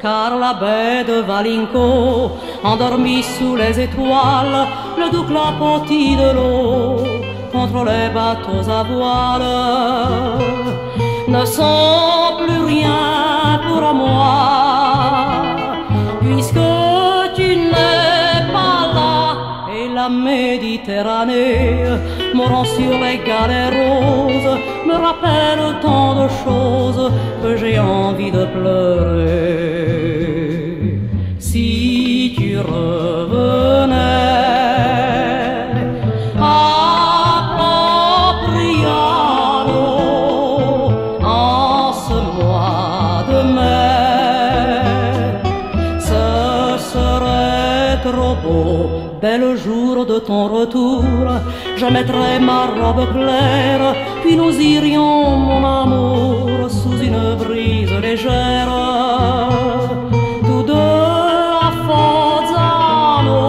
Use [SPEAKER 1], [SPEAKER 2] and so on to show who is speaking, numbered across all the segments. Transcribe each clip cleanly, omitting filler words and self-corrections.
[SPEAKER 1] car la baie de Valinco, endormie sous les étoiles, le doux clapotis de l'eau contre les bateaux à voile, ne sont plus rien pour moi, puisque tu n'es pas là, et la Méditerranée, mourant sur les galets roses, me rappelle tant de choses que j'ai envie de pleurer. Si tu revenais à Propriano en ce mois de mai, ce serait trop beau. Dès le jour de ton retour, je mettrais ma robe claire, puis nous irions, mon amour, sous une brise légère, tous deux à Fozzano,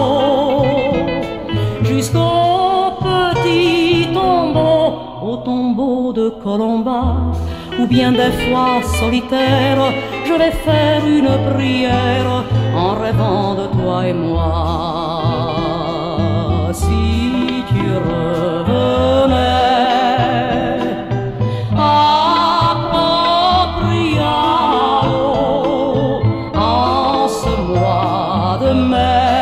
[SPEAKER 1] jusqu'au petit tombeau, au tombeau de Colomba, ou bien des fois solitaire, je vais faire une prière en rêvant de toi et moi. Si tu revenais à Propriano en ce mois de mai,